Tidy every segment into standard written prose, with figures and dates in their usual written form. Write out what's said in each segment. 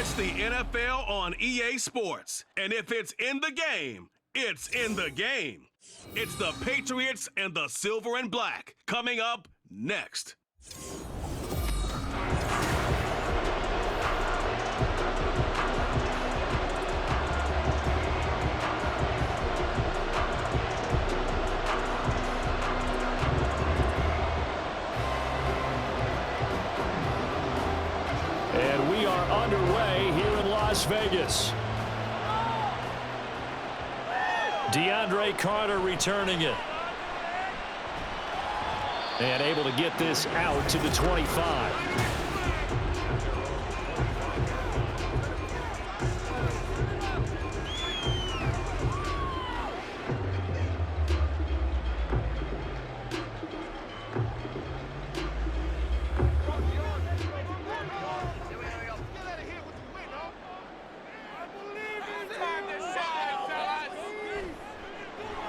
It's the NFL on EA Sports. And if it's in the game, it's in the game. It's the Patriots and the Silver and Black coming up next. And we are underway here in Las Vegas. DeAndre Carter returning it. And able to get this out to the 25.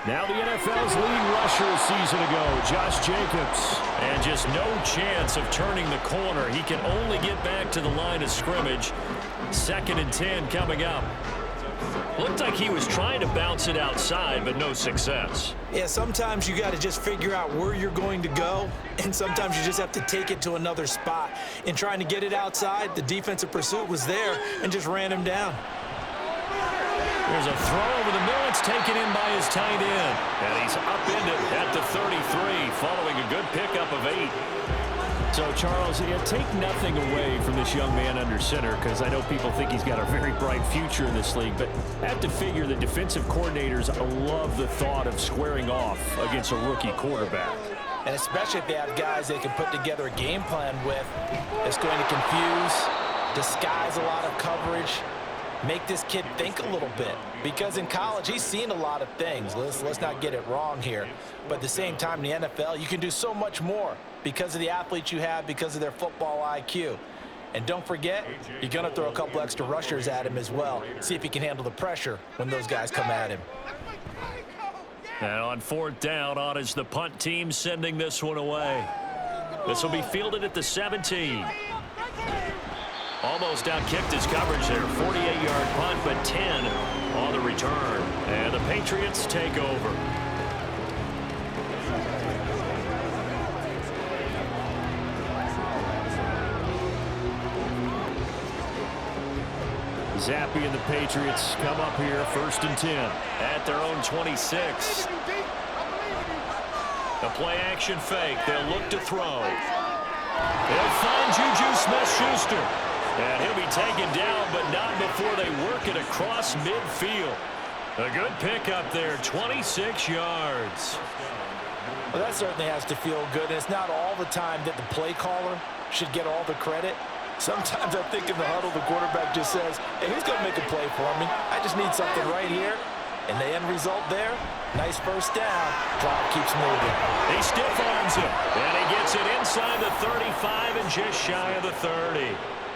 Now the NFL's leading rusher a season ago, Josh Jacobs. And just no chance of turning the corner. He can only get back to the line of scrimmage. 2nd and 10 coming up. Looked like he was trying to bounce it outside, but no success. Yeah, sometimes you got to just figure out where you're going to go, and sometimes you just have to take it to another spot. In trying to get it outside, the defensive pursuit was there and just ran him down. There's a throw over the middle. It's taken in by his tight end. And he's upended at the 33, following a good pickup of 8. So, Charles, take nothing away from this young man under center, because I know people think he's got a very bright future in this league, but I have to figure the defensive coordinators love the thought of squaring off against a rookie quarterback. And especially if they have guys they can put together a game plan with, it's going to confuse, disguise a lot of coverage, make this kid think a little bit, because in college he's seen a lot of things. Let's not get it wrong here, but at the same time in the NFL you can do so much more because of the athletes you have, because of their football IQ. And don't forget, you're going to throw a couple extra rushers at him as well. See if he can handle the pressure when those guys come at him. And on 4th down, on is the punt team sending this one away. This will be fielded at the 17. Almost out-kicked his coverage there. 48-yard punt, but 10 on the return. And the Patriots take over. Zappi and the Patriots come up here 1st and 10 at their own 26. The play action fake. They'll look to throw. They'll find Juju Smith-Schuster. And he'll be taken down, but not before they work it across midfield. A good pickup there, 26 yards. Well, that certainly has to feel good. And it's not all the time that the play caller should get all the credit. Sometimes I think in the huddle, the quarterback just says, hey, who's going to make a play for me? I just need something right here. And the end result there, nice 1st down. Drive keeps moving. He stiff arms him, and he gets it inside the 35 and just shy of the 30.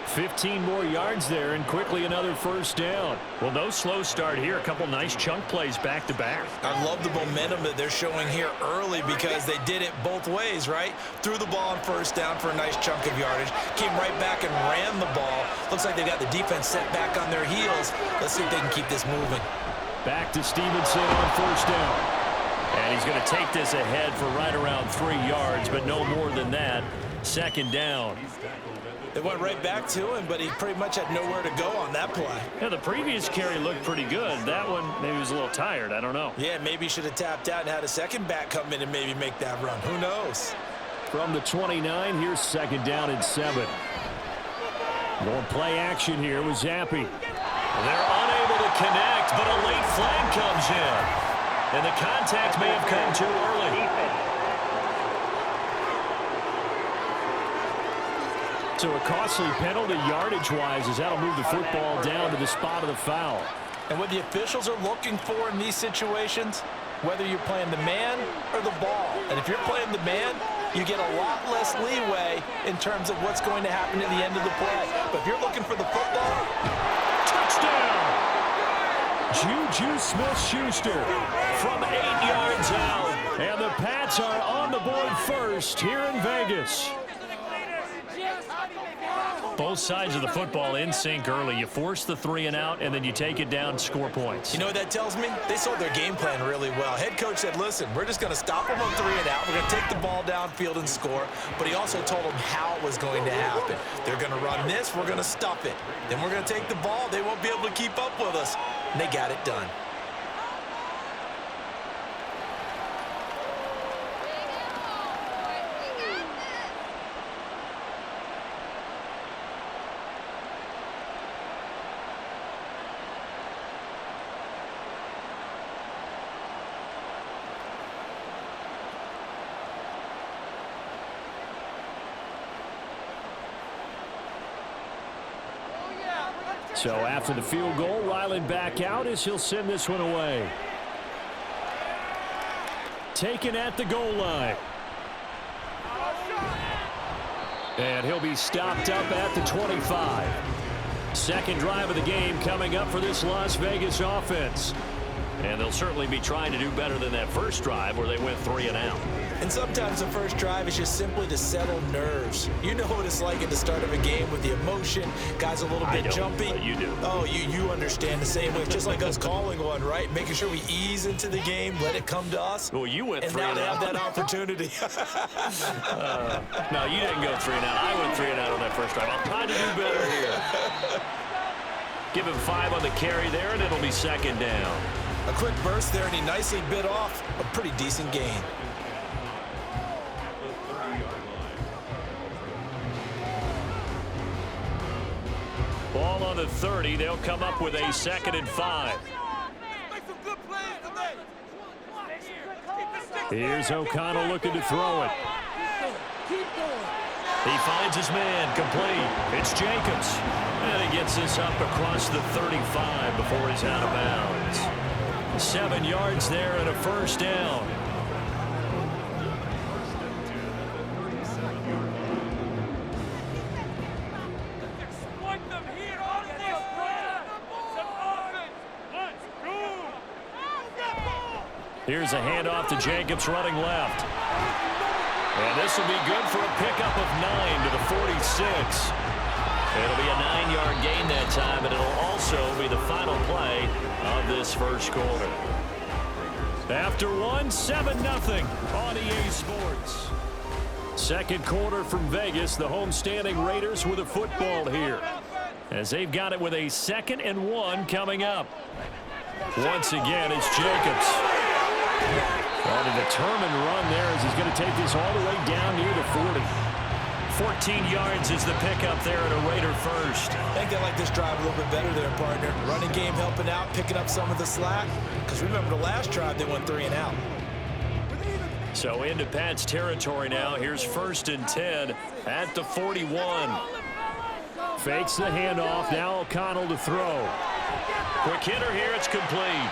15 more yards there, and quickly another 1st down. Well, no slow start here. A couple nice chunk plays back-to-back. I love the momentum that they're showing here early, because they did it both ways, right? Threw the ball on 1st down for a nice chunk of yardage, came right back and ran the ball. Looks like they got the defense set back on their heels. Let's see if they can keep this moving. Back to Stevenson on 1st down. And he's going to take this ahead for right around 3 yards, but no more than that. 2nd down. They went right back to him, but he pretty much had nowhere to go on that play. Yeah, the previous carry looked pretty good. That one, maybe he was a little tired. I don't know. Yeah, maybe he should have tapped out and had a second back come in and maybe make that run. Who knows? From the 29, here's 2nd down and 7. Going play action here with Zappi. They're unable to connect, but a late flag comes in. And the contact may have come too early. So a costly penalty yardage-wise, as that'll move the football down to the spot of the foul. And what the officials are looking for in these situations, whether you're playing the man or the ball. And if you're playing the man, you get a lot less leeway in terms of what's going to happen at the end of the play. But if you're looking for the football, touchdown! Juju Smith-Schuster from 8 yards out. And the Pats are on the board first here in Vegas. both sides of the football in sync early. You force the 3 and out, and then you take it down, score points. You know what that tells me? They sold their game plan really well. Head coach said, listen, we're just going to stop them on 3 and out. We're going to take the ball downfield and score. But he also told them how it was going to happen. They're going to run this. We're going to stuff it. Then we're going to take the ball. They won't be able to keep up with us. And they got it done. So after the field goal, Ryland back out as he'll send this one away. Taken at the goal line. And he'll be stopped up at the 25. Second drive of the game coming up for this Las Vegas offense. And they'll certainly be trying to do better than that first drive where they went 3 and out. And sometimes the first drive is just simply to settle nerves. You know what it's like at the start of a game with the emotion, guys a little bit jumpy. But you do. Oh, you understand the same way. It's just like us calling one, right? Making sure we ease into the game, let it come to us. Well, you went 3 and and now out. they have that opportunity. No, you didn't go 3 and out. I went 3 and out on that first drive. I'm trying to do better here. Give him 5 on the carry there, and it'll be second down. A quick burst there, and he nicely bit off a pretty decent gain. Ball on the 30. They'll come up with a 2nd and 5. Here's O'Connell looking to throw it. He finds his man, complete. It's Jacobs. And he gets this up across the 35 before he's out of bounds. 7 yards there and a first down. Here's a handoff to Jacobs running left. And this will be good for a pickup of 9 to the 46. It'll be a 9-yard gain that time, and it'll also be the final play of this first quarter. After 7-0 on EA Sports. Second quarter from Vegas, the homestanding Raiders with a football here, as they've got it with a 2nd and 1 coming up. Once again, it's Jacobs. On a determined run there as he's going to take this all the way down near the 40. 14 yards is the pickup there at a Raider first. I think they like this drive a little bit better there, partner. Running game helping out, picking up some of the slack. Because remember the last drive, they went 3 and out. So into Pat's territory now. Here's 1st and 10 at the 41. Fakes the handoff. Now O'Connell to throw. Quick hitter here. It's complete.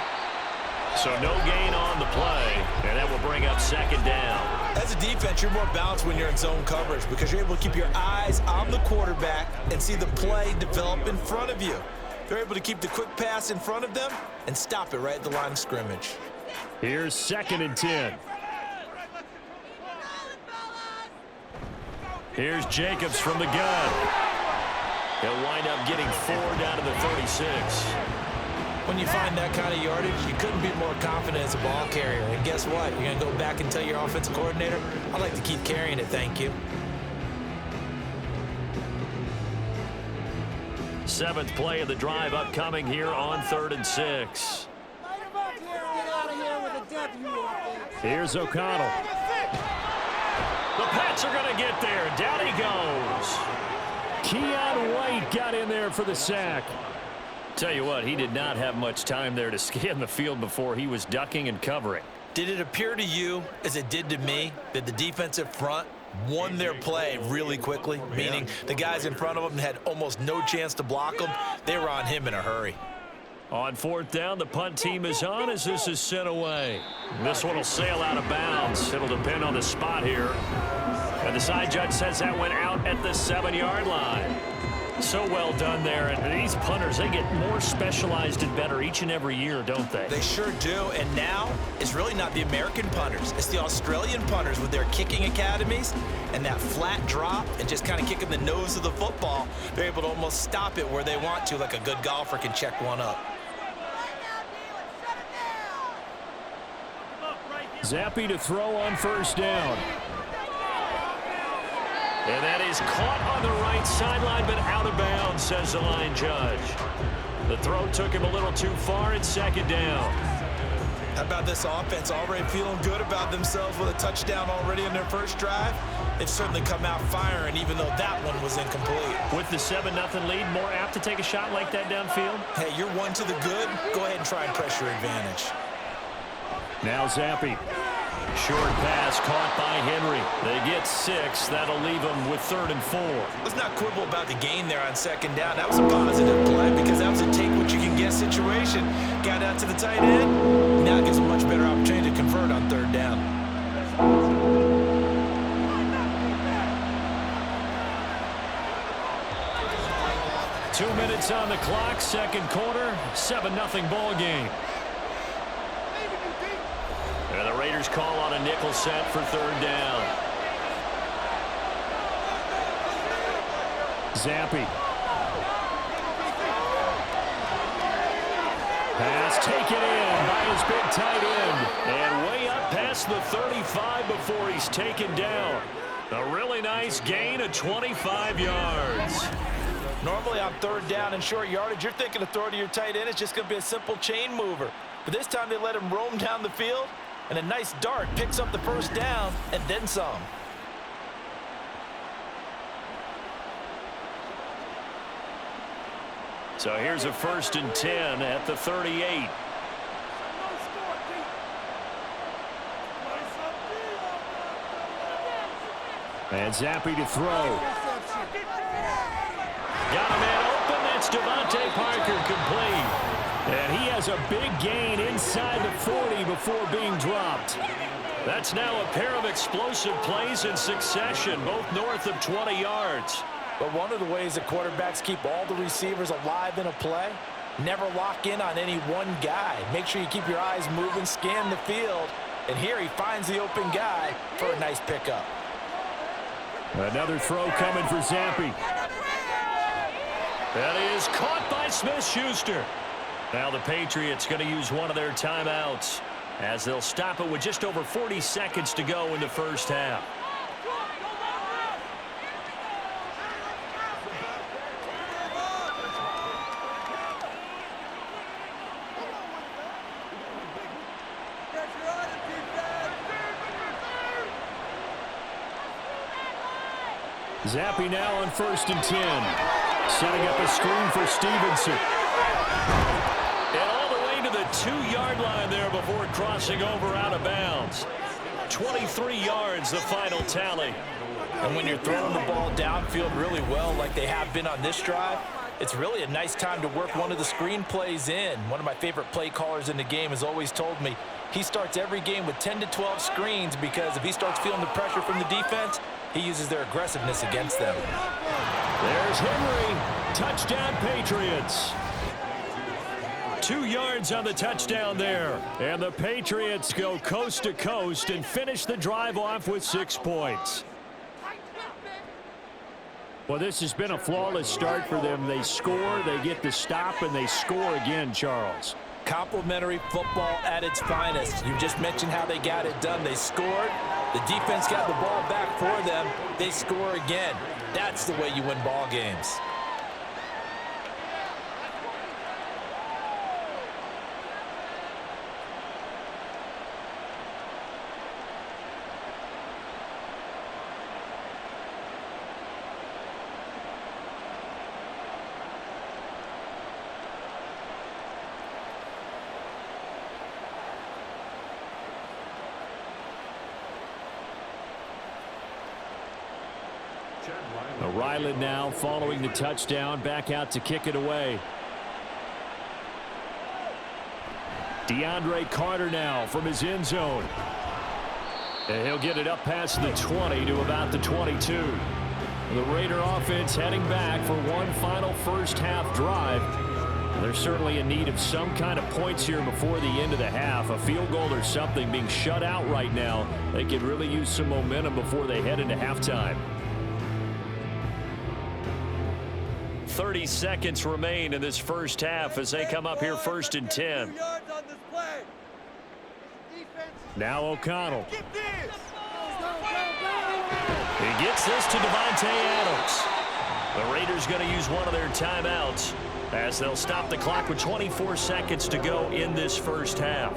So no gain on the play, and that will bring up 2nd down. As a defense, you're more balanced when you're in zone coverage because you're able to keep your eyes on the quarterback and see the play develop in front of you. They're able to keep the quick pass in front of them and stop it right at the line of scrimmage. Here's 2nd and 10. Here's Jacobs from the gun. He'll wind up getting 4 down to the 36. When you find that kind of yardage, you couldn't be more confident as a ball carrier. And guess what? You're going to go back and tell your offensive coordinator, I'd like to keep carrying it, thank you. 7th play of the drive upcoming here on 3rd and 6. Here's O'Connell. The Pats are going to get there. Down he goes. Keon White got in there for the sack. Tell you what, he did not have much time there to scan the field before he was ducking and covering. Did it appear to you, as it did to me, that the defensive front won their play really quickly? Meaning the guys in front of them had almost no chance to block them. They were on him in a hurry. On 4th down, the punt team is on as this is sent away. This one will sail out of bounds. It'll depend on the spot here. And the side judge says that went out at the 7-yard line. So well done there. And these punters, they get more specialized and better each and every year, don't they? They sure do. And now it's really not the American punters. It's the Australian punters with their kicking academies and that flat drop and just kind of kicking the nose of the football. They're able to almost stop it where they want to, like a good golfer can check one up. Zappe to throw on first down. And that is caught on the right sideline, but out of bounds, says the line judge. The throw took him a little too far. It's second down. How about this offense already feeling good about themselves with a touchdown already in their first drive? They've certainly come out firing, even though that one was incomplete. With the 7-0 lead, more apt to take a shot like that downfield? Hey, you're one to the good. Go ahead and try and press your advantage. Now Zappe. Short pass caught by Henry. They get 6. That'll leave them with 3rd and 4. Let's not quibble about the gain there on second down. That was a positive play because that was a take-what-you-can-get situation. Got out to the tight end. Now it gives a much better opportunity to convert on 3rd down. Two minutes on the clock, second quarter, 7-0 ball game. And the Raiders call on a nickel set for 3rd down. Zappe. Pass taken in by his big tight end. And way up past the 35 before he's taken down. A really nice gain of 25 yards. Normally on 3rd down and short yardage, you're thinking to throw to your tight end. It's just going to be a simple chain mover. But this time they let him roam down the field. And a nice dart picks up the first down and then some. So here's a 1st and 10 at the 38. And Zappe to throw. Got a man open. That's Devontae Parker complete. And he has a big gain inside the 40 before being dropped. That's now a pair of explosive plays in succession, both north of 20 yards. But one of the ways that quarterbacks keep all the receivers alive in a play, never lock in on any one guy. Make sure you keep your eyes moving, scan the field. And here he finds the open guy for a nice pickup. Another throw coming for Zappe. That is caught by Smith-Schuster. Now the Patriots going to use one of their timeouts as they'll stop it with just over 40 seconds to go in the first half. Zappe now on 1st and 10. Setting up a screen for Stevenson. And all the way to the 2-yard line there before crossing over out of bounds. 23 yards, the final tally. And when you're throwing the ball downfield really well like they have been on this drive, it's really a nice time to work one of the screen plays in. One of my favorite play callers in the game has always told me he starts every game with 10 to 12 screens because if he starts feeling the pressure from the defense, he uses their aggressiveness against them. There's Henry. Touchdown, Patriots. 2 yards on the touchdown there. And the Patriots go coast to coast and finish the drive off with 6 points. Well, this has been a flawless start for them. They score, they get the stop, and they score again, Charles. Complimentary football at its finest. You just mentioned how they got it done. They scored. The defense got the ball back for them. They score again. That's the way you win ball games. Ryland now following the touchdown, back out to kick it away. DeAndre Carter now from his end zone. And he'll get it up past the 20 to about the 22. The Raider offense heading back for one final first-half drive. They're certainly in need of some kind of points here before the end of the half. A field goal or something, being shut out right now. They could really use some momentum before they head into halftime. 30 seconds remain in this first half as they come up here first and 10. Now O'Connell. He gets this to Devontae Adams. The Raiders going to use one of their timeouts as they'll stop the clock with 24 seconds to go in this first half.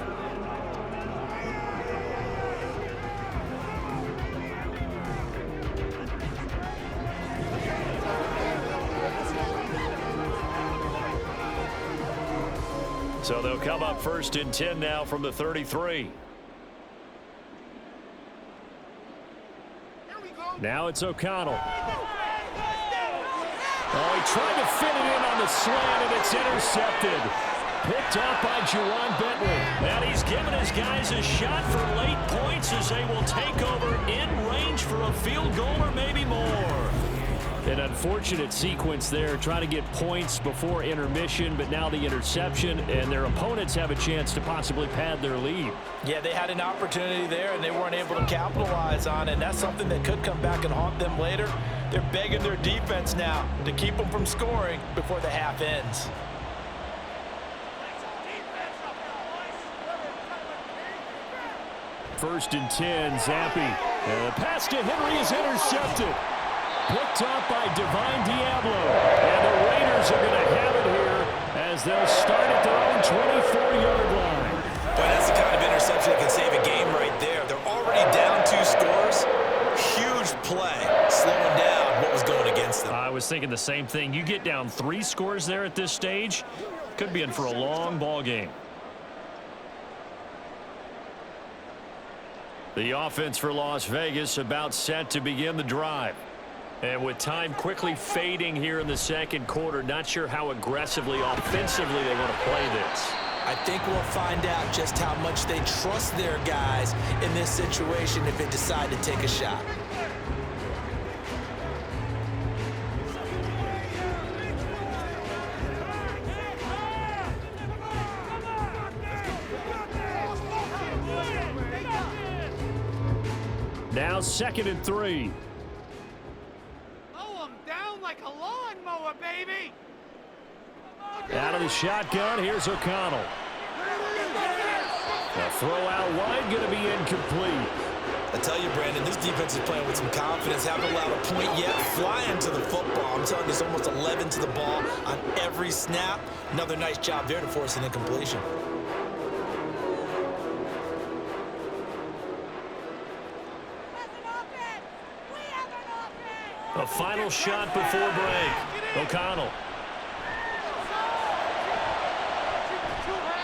So they'll come up first and 10 now from the 33. Now it's O'Connell. Oh, he tried to fit it in on the slant, and it's intercepted. Picked off by Juwan Bentley. And he's given his guys a shot for late points as they will take over in range for a field goal or maybe more. An unfortunate sequence there, trying to get points before intermission, but now the interception, and their opponents have a chance to possibly pad their lead. Yeah, they had an opportunity there, and they weren't able to capitalize on it, and that's something that could come back and haunt them later. They're begging their defense now to keep them from scoring before the half ends. First and 10, Zappi. And the pass to Henry is intercepted. Picked up by Divine Diablo. And the Raiders are going to have it here as they'll start at their own 24-yard line. But that's the kind of interception that can save a game right there. They're already down 2 scores. Huge play, slowing down what was going against them. I was thinking the same thing. You get down 3 scores there at this stage, could be in for a long ball game. The offense for Las Vegas about set to begin the drive. And with time quickly fading here in the second quarter, not sure how aggressively, offensively they want to play this. I think we'll find out just how much they trust their guys in this situation if they decide to take a shot. Now 2nd and 3. Like a lawnmower, baby. Out of the shotgun, here's O'Connell. The throw out wide, going to be incomplete. I tell you, Brandon, this defense is playing with some confidence. Haven't allowed a point yet. Flying to the football. I'm telling you, it's almost 11 to the ball on every snap. Another nice job there to force an incompletion. A final shot before break. O'Connell.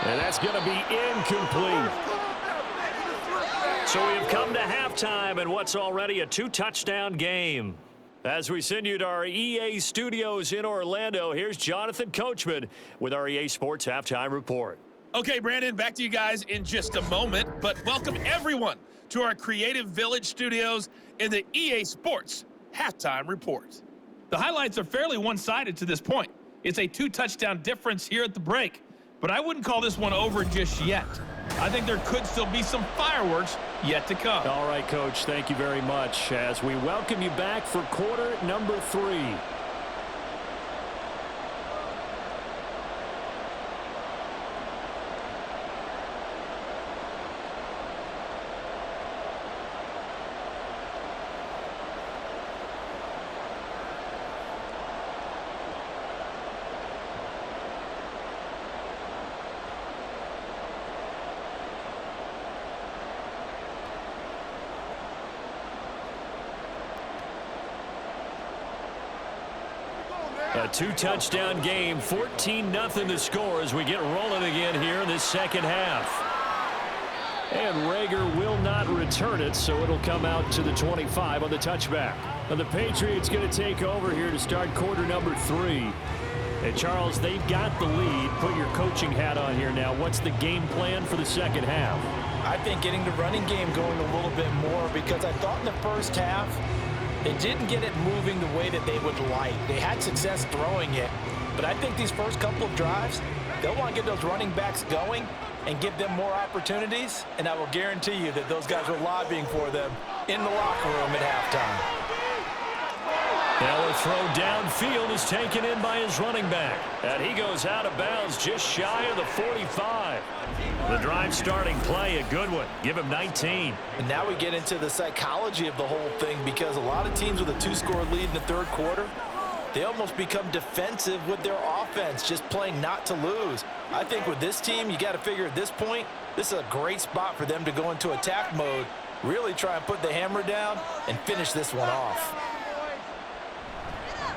And that's going to be incomplete. So we have come to halftime in what's already a 2-touchdown game. As we send you to our EA studios in Orlando, here's Jonathan Coachman with our EA Sports Halftime Report. Okay, Brandon, back to you guys in just a moment, but welcome everyone to our Creative Village studios in the EA Sports Halftime Report. The highlights are fairly one-sided to this point. It's a 2-touchdown difference here at the break, but I wouldn't call this one over just yet. I think there could still be some fireworks yet to come. All right, Coach, thank you very much as we welcome you back for quarter number 3. A 2-touchdown game, 14-0 the score as we get rolling again here in this second half. And Rager will not return it, so it'll come out to the 25 on the touchback. And the Patriots going to take over here to start quarter number 3. And Charles, they've got the lead. Put your coaching hat on here now. What's the game plan for the second half? I think getting the running game going a little bit more because I thought in the first half They didn't get it moving the way that they would like. They had success throwing it, but I think these first couple of drives, they'll want to get those running backs going and give them more opportunities, and I will guarantee you that those guys were lobbying for them in the locker room at halftime. Now a throw downfield is taken in by his running back. And he goes out of bounds just shy of the 45. The drive starting play, a good one. Give him 19. And now we get into the psychology of the whole thing, because a lot of teams with a 2-score lead in the third quarter, they almost become defensive with their offense, just playing not to lose. I think with this team, you got to figure at this point, this is a great spot for them to go into attack mode, really try and put the hammer down and finish this one off.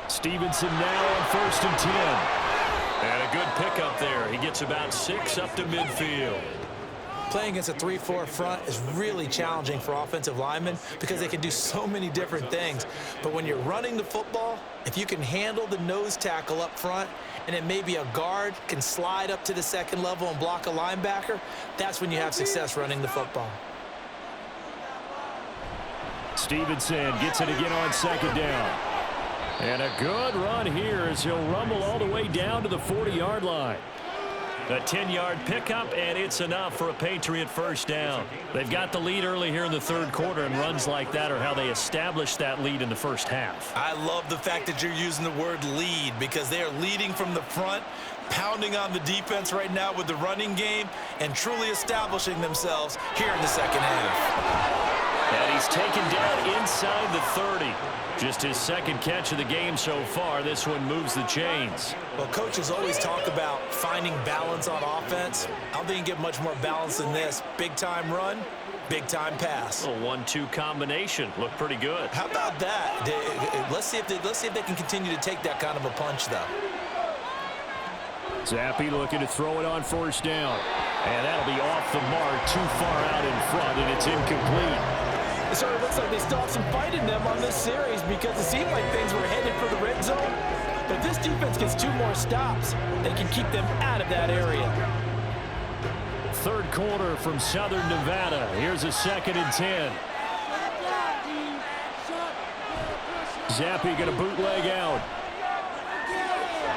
Stevenson now on 1st and 10. And a good pickup there. He gets about 6 up to midfield. Playing against a 3-4 front is really challenging for offensive linemen because they can do so many different things. But when you're running the football, if you can handle the nose tackle up front, and then maybe a guard can slide up to the second level and block a linebacker, that's when you have success running the football. Stevenson gets it again on 2nd down. And a good run here as he'll rumble all the way down to the 40-yard line. A 10-yard pickup, and it's enough for a Patriot first down. They've got the lead early here in the third quarter, and runs like that are how they establish that lead in the first half. I love the fact that you're using the word lead, because they are leading from the front, pounding on the defense right now with the running game, and truly establishing themselves here in the second half. And he's taken down inside the 30. Just his second catch of the game so far. This one moves the chains. Well, coaches always talk about finding balance on offense. I don't think you get much more balance than this. Big-time run, big-time pass. A 1-2 combination. Looked pretty good. How about that? Let's see if they can continue to take that kind of a punch, though. Zappi looking to throw it on 1st down. And that'll be off the mark, too far out in front, and it's incomplete. It sort of looks like they still have some fight in them on this series, because it seemed like things were headed for the red zone. But if this defense gets 2 more stops, they can keep them out of that area. Third quarter from Southern Nevada. Here's a 2nd and 10. Zappi going to bootleg out.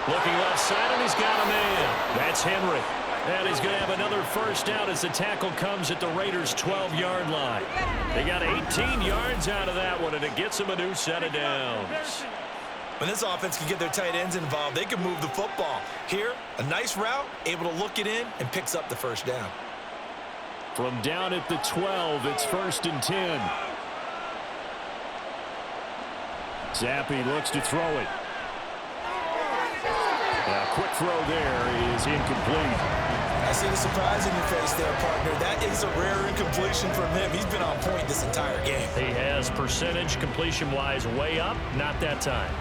Looking left side, and he's got a man. That's Henry. And he's going to have another first down as the tackle comes at the Raiders' 12-yard line. They got 18 yards out of that one, and it gets them a new set of downs. When this offense can get their tight ends involved, they can move the football. Here, a nice route, able to look it in, and picks up the first down. From down at the 12, it's 1st and 10. Zappi looks to throw it. A quick throw there is incomplete. I see the surprise in your face there, partner. That is a rare incompletion from him. He's been on point this entire game. He has percentage completion-wise way up, not that time.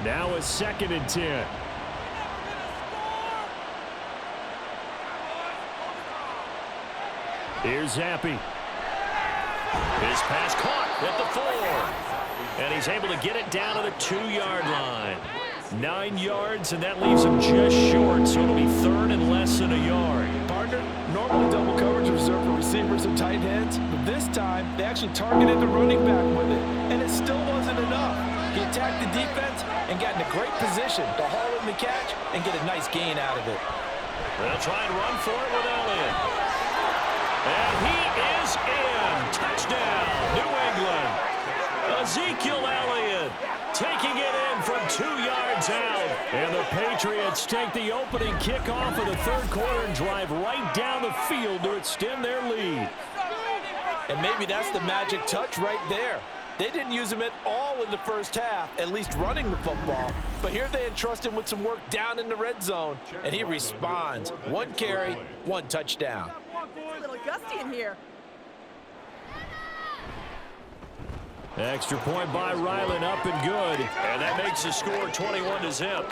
Now a 2nd and 10. Here's Zappi. His pass caught at the 4. And he's able to get it down to the 2-yard line. 9 yards, and that leaves him just short, so it'll be 3rd and less than a yard. Partner, normally double coverage is reserved for receivers and tight ends, but this time they actually targeted the running back with it, and it still wasn't enough. He attacked the defense and got in a great position to haul in the catch and get a nice gain out of it. They'll try and run for it with Elliott. And he is in. Touchdown, New England. Ezekiel Elliott taking it in from 2 yards out. And the Patriots take the opening kickoff of the third quarter and drive right down the field to extend their lead. And maybe that's the magic touch right there. They didn't use him at all in the first half, at least running the football. But here they entrust him with some work down in the red zone, and he responds. 1 carry, 1 touchdown. It's a little gusty in here. Extra point by Ryland, up and good. And that makes the score 21-0.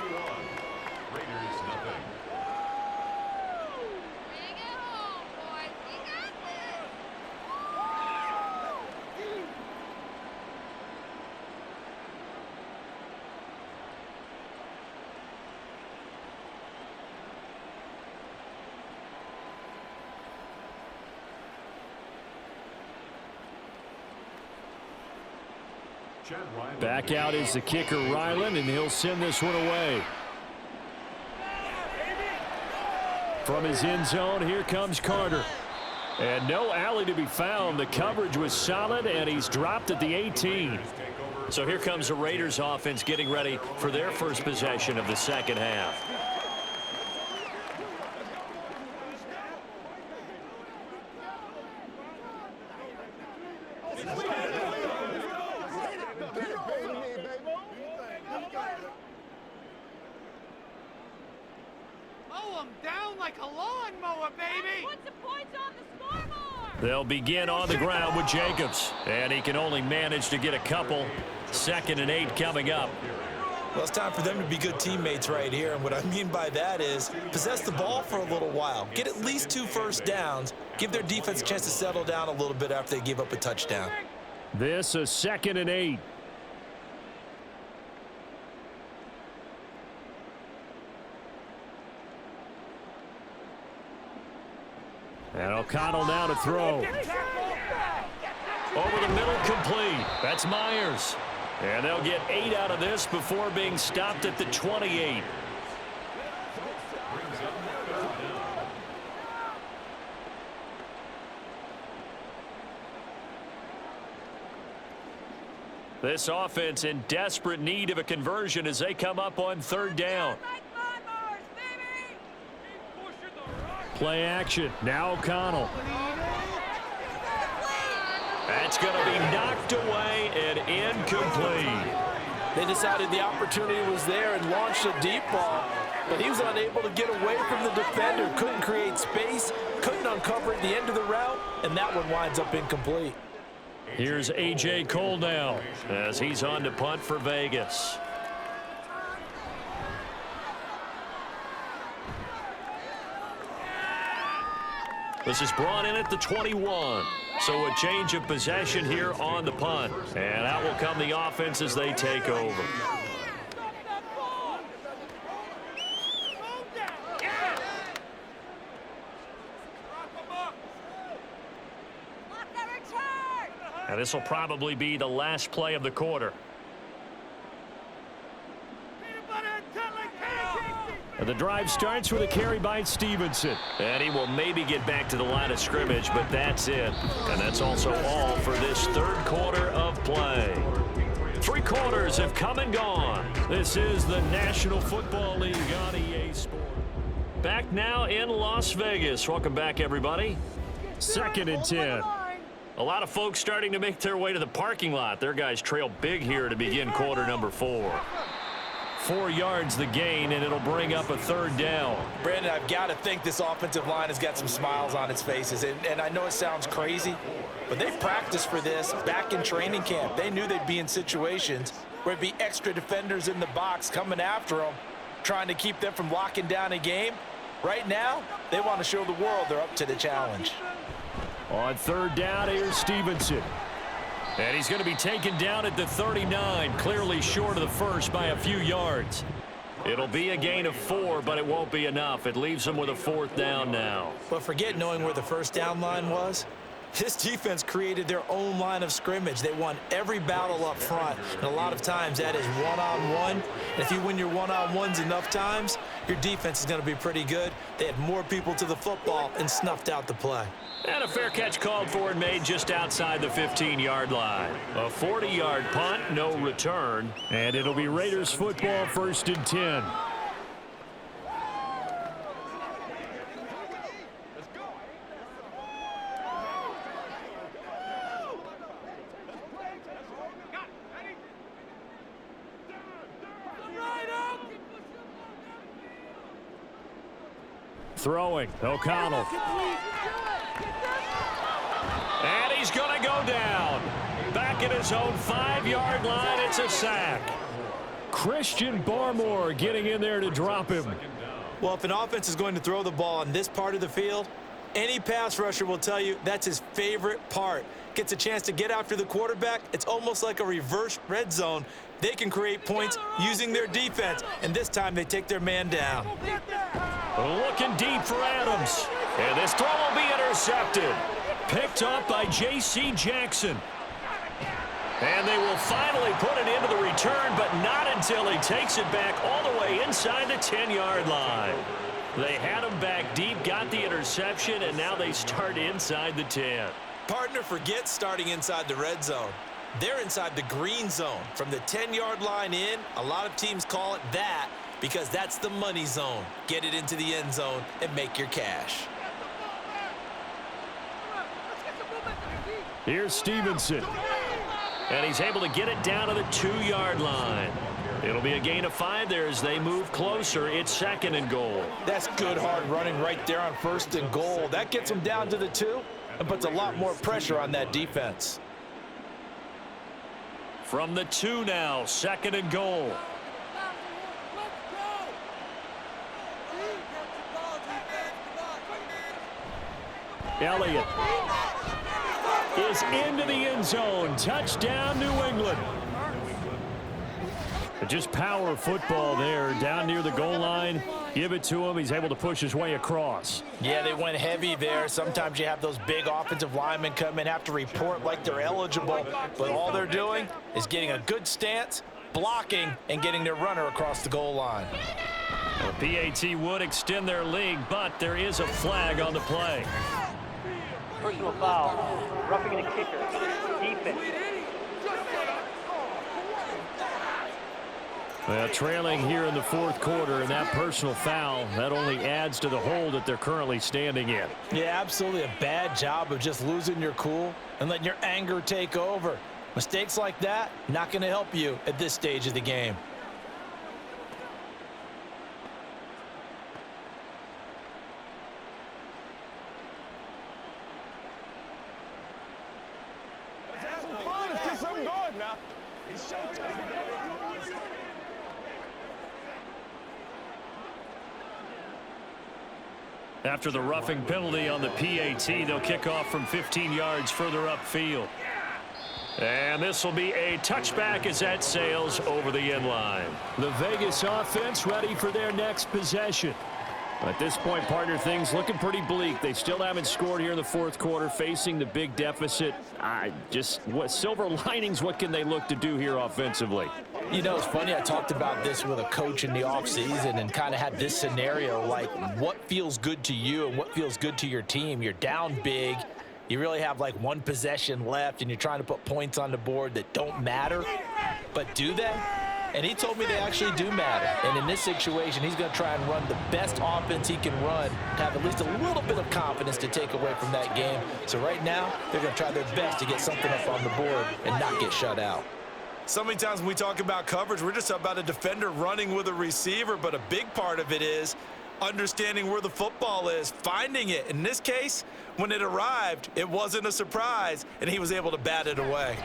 Back out is the kicker, Ryland, and he'll send this one away. From his end zone, here comes Carter. And no alley to be found. The coverage was solid, and he's dropped at the 18. So here comes the Raiders offense getting ready for their first possession of the second half. Down like a lawnmower, baby! Put some points on the scoreboard! They'll begin on the ground with Jacobs, and he can only manage to get a couple. 2nd and 8 coming up. Well, it's time for them to be good teammates right here, and what I mean by that is possess the ball for a little while, get at least 2 first downs, give their defense a chance to settle down a little bit after they give up a touchdown. This a 2nd and 8. And O'Connell now to throw. Over the middle, complete. That's Myers. And they'll get 8 out of this before being stopped at the 28. This offense in desperate need of a conversion as they come up on 3rd down. Play action. Now O'Connell. That's going to be knocked away and incomplete. They decided the opportunity was there and launched a deep ball, but he was unable to get away from the defender. Couldn't create space, couldn't uncover at the end of the route, and that one winds up incomplete. Here's A.J. Cole now as he's on to punt for Vegas. This is brought in at the 21. So a change of possession here on the punt. And out will come the offense as they take over. And this will probably be the last play of the quarter. And the drive starts with a carry by Stevenson. And he will maybe get back to the line of scrimmage, but that's it. And that's also all for this 3rd quarter of play. 3 quarters have come and gone. This is the National Football League on EA Sports. Back now in Las Vegas. Welcome back, everybody. 2nd and 10. A lot of folks starting to make their way to the parking lot. Their guys trail big here to begin quarter number 4. 4 yards the gain, and it'll bring up a 3rd down. Brandon, I've got to think this offensive line has got some smiles on its faces. And I know it sounds crazy, but they've practiced for this back in training camp. They knew they'd be in situations where it'd be extra defenders in the box coming after them, trying to keep them from locking down a game. Right now, they want to show the world they're up to the challenge. On 3rd down, here's Stevenson. And he's going to be taken down at the 39, clearly short of the first by a few yards. It'll be a gain of 4, but it won't be enough. It leaves them with a 4th down now. But forget knowing where the first down line was. This defense created their own line of scrimmage. They won every battle up front, and a lot of times that is one-on-one. And if you win your one-on-ones enough times, your defense is going to be pretty good. They had more people to the football and snuffed out the play. And a fair catch called for and made just outside the 15-yard line. A 40-yard punt, no return. And it'll be Raiders football, 1st and 10. Throwing, O'Connell. And he's going to go down. Back at his own 5-yard line, it's a sack. Christian Barmore getting in there to drop him. Well, if an offense is going to throw the ball on this part of the field, any pass rusher will tell you that's his favorite part. Gets a chance to get after the quarterback. It's almost like a reverse red zone. They can create points using their defense, and this time they take their man down. Looking deep for Adams. And this throw will be intercepted. Picked up by J.C. Jackson. And they will finally put it into the return, but not until he takes it back all the way inside the 10-yard line. They had him back deep, got the interception, and now they start inside the 10. Partner, forget starting inside the red zone. They're inside the green zone. From the 10-yard line in, a lot of teams call it that because that's the money zone. Get it into the end zone and make your cash. Here's Stevenson. And he's able to get it down to the 2-yard line. It'll be a gain of 5 there as they move closer. It's 2nd and goal. That's good hard running right there on 1st and goal. That gets them down to the 2 and puts a lot more pressure on that defense. From the 2 now, 2nd and goal. Elliott is into the end zone. Touchdown, New England. Just power football there down near the goal line. Give it to him. He's able to push his way across. Yeah, they went heavy there. Sometimes you have those big offensive linemen come in, have to report like they're eligible, but all they're doing is getting a good stance, blocking, and getting their runner across the goal line. The PAT would extend their lead, but there is a flag on the play. Personal foul, roughing the kicker, defense. Well, trailing here in the 4th quarter, and that personal foul, that only adds to the hole that they're currently standing in. Yeah, absolutely a bad job of just losing your cool and letting your anger take over. Mistakes like that, not going to help you at this stage of the game. After the roughing penalty on the PAT, they'll kick off from 15 yards further upfield. And this will be a touchback as that sails over the end line. The Vegas offense ready for their next possession. At this point, partner, things looking pretty bleak. They still haven't scored here in the 4th quarter, facing the big deficit. What silver linings, what can they look to do here offensively? You know, it's funny, I talked about this with a coach in the offseason and kind of had this scenario, like what feels good to you and what feels good to your team. You're down big. You really have like 1 possession left, and you're trying to put points on the board that don't matter. But do they? And he told me they actually do matter. And in this situation, he's going to try and run the best offense he can run to have at least a little bit of confidence to take away from that game. So right now, they're going to try their best to get something up on the board and not get shut out. So many times when we talk about coverage, we're just about a defender running with a receiver, but a big part of it is understanding where the football is, finding it. In this case, when it arrived, it wasn't a surprise, and he was able to bat it away.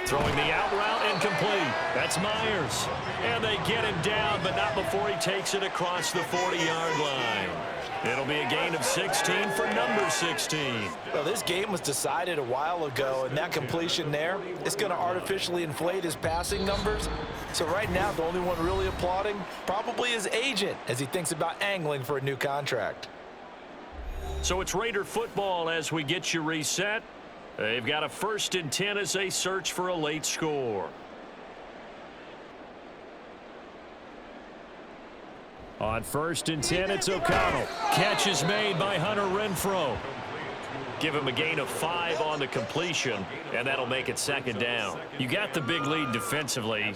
Throwing the out route incomplete. That's Myers. And they get him down, but not before he takes it across the 40-yard line. It'll be a gain of 16 for number 16. Well, this game was decided a while ago, and that completion there is going to artificially inflate his passing numbers. So right now, the only one really applauding probably his agent as he thinks about angling for a new contract. So it's Raider football as we get you reset. They've got a 1st and 10 as they search for a late score. On 1st and 10, it's O'Connell. Catch is made by Hunter Renfrow. Give him a gain of 5 on the completion, and that'll make it 2nd down. You got the big lead defensively,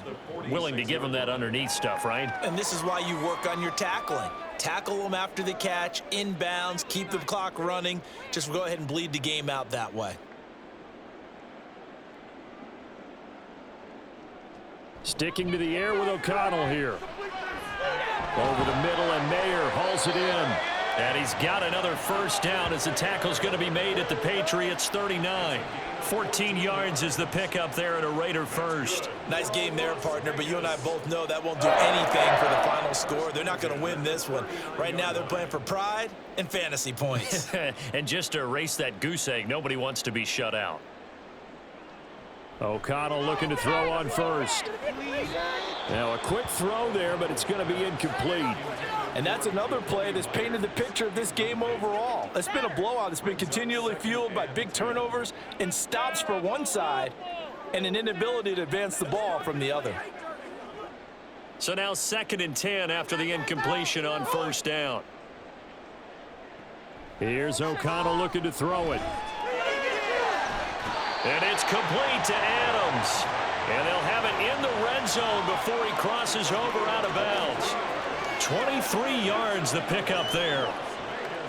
willing to give him that underneath stuff, right? And this is why you work on your tackling. Tackle them after the catch, inbounds, keep the clock running. Just go ahead and bleed the game out that way. Sticking to the air with O'Connell here. Over the middle, and Mayer hauls it in. And he's got another 1st down as the tackle's going to be made at the Patriots 39. 14 yards is the pickup there at a Raider 1st. Nice game there, partner, but you and I both know that won't do anything for the final score. They're not going to win this one. Right now, they're playing for pride and fantasy points. And just to erase that goose egg, nobody wants to be shut out. O'Connell looking to throw on first. Now a quick throw there, but it's going to be incomplete. And that's another play that's painted the picture of this game overall. It's been a blowout. It's been continually fueled by big turnovers and stops for one side and an inability to advance the ball from the other. So now 2nd and 10 after the incompletion on first down. Here's O'Connell looking to throw it. And it's complete to Adams. And they'll have it in the red zone before he crosses over out of bounds. 23 yards the pickup there.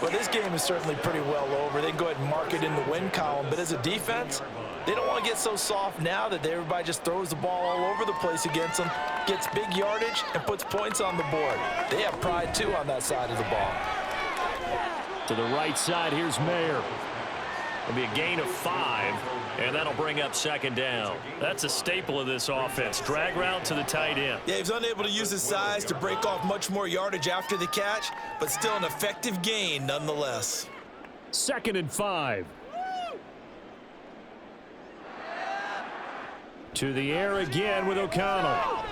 Well, this game is certainly pretty well over. They can go ahead and mark it in the win column. But as a defense, they don't want to get so soft now that everybody just throws the ball all over the place against them, gets big yardage, and puts points on the board. They have pride, too, on that side of the ball. To the right side, here's Mayer. It'll be a gain of 5, and that'll bring up 2nd down. That's a staple of this offense. Drag route to the tight end. Yeah, he's unable to use his size to break off much more yardage after the catch, but still an effective gain nonetheless. 2nd and 5. To the air again with O'Connell.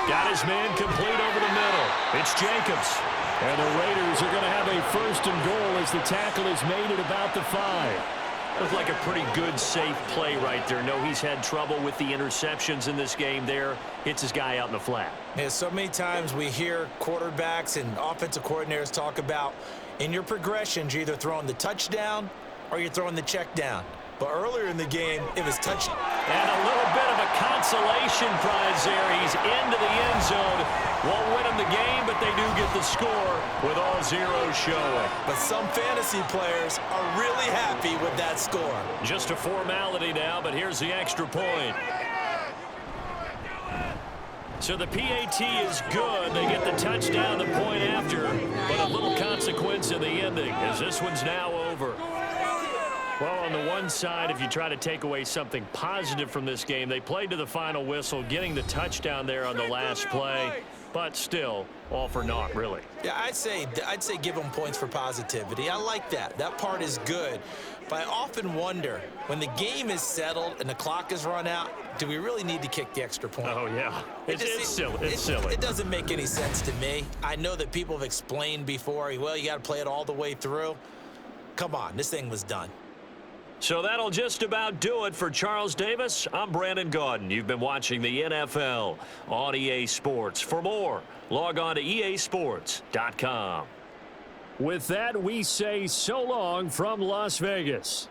Got his man complete over the middle. It's Jacobs. And the Raiders are going to have a 1st and goal as the tackle is made at about the 5. Looked like a pretty good, safe play right there. No, he's had trouble with the interceptions in this game there. Hits his guy out in the flat. Yeah, so many times we hear quarterbacks and offensive coordinators talk about in your progressions, you're either throwing the touchdown or you're throwing the check down. But earlier in the game, it was touchdown. And a little bit of a consolation prize there. He's into the end zone. Won't win him the game, but they do get the score with all zeros showing. But some fantasy players are really happy with that score. Just a formality now, but here's the extra point. So the PAT is good. They get the touchdown the point after, but a little consequence in the ending as this one's now over. Well, on the one side, if you try to take away something positive from this game, they played to the final whistle, getting the touchdown there on the last play, but still, all for naught, really. Yeah, I'd say give them points for positivity. I like that. That part is good. But I often wonder, when the game is settled and the clock is run out, do we really need to kick the extra point? Oh, yeah. It's silly. It's silly. It doesn't make any sense to me. I know that people have explained before, well, you got to play it all the way through. Come on, this thing was done. So that'll just about do it for Charles Davis. I'm Brandon Gaudin. You've been watching the NFL on EA Sports. For more, log on to easports.com. With that, we say so long from Las Vegas.